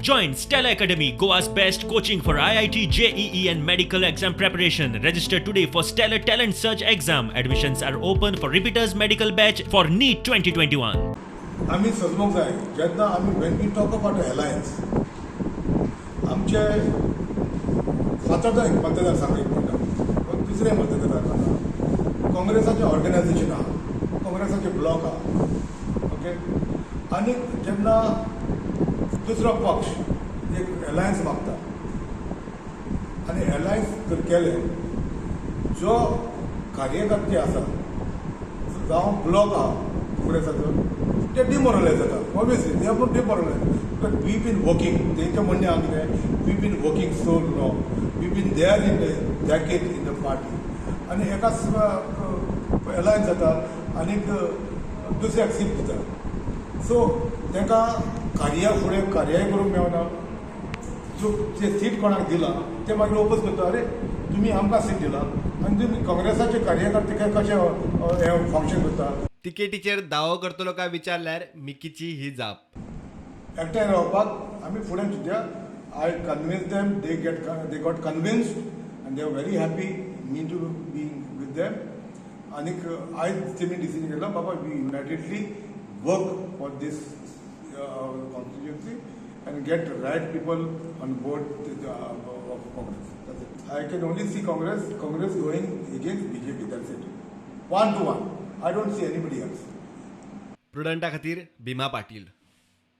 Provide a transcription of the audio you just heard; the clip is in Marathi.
Join Stella Academy, Goa's best coaching for IIT, JEE and medical exam preparation. Register today for Stellar Talent Search exam. Admissions are open for repeaters medical batch for NEET 2021. आम्ही समजूंक जाय जेन्ना आमी when we talk about alliance आमचे फातरदार मतदार सांगूंक पडटा दुसरे मतदार सांगता काँग्रेसाचें ऑर्गनायझेशन आहा काँग्रेसाचे ब्लॉक आहा ओके आनी जेन्ना दुसरो पक्ष एक एलायन्स मागता आनी एलायन्स जर केलें जो कार्यकर्ते आसा जावं ब्लॉक आहा काँग्रेसाचो ते डिमोरलायज जाता obviously they are demoralise because we been working तेंचें म्हणणें आहा कितें we been working so long we been there in the jacket in the party आनी एकाच एलायन्स जाता आनीक दुसऱ्याक सीट दिता सो तांकां कार्या फुडें कार्याय करूंक मेळना जो जे सीट कोणाक दिला ते मागीर ओपोज करता अरे तुमी आमकां सीट दिला आनी तुमी काँग्रेसाचे कार्यकर्ते कशें हें फंक्शन करता तिकेटीचेर दावो करतलो काय विचारल्यार मिकीची ही जाप एकठांय रावपाक आमी फुडें चिंतया I convince them they got convinced आनी they are very happy me to be with them आनीक आयज तेमी डिसिजन केला बाबा we unitedly work for this constituency and get right people on board of Congress. That's it. I can only see Congress going against BJP. That's it. 1-1. I don't see anybody else. प्रुडंटा खातीर भीमा पाटील.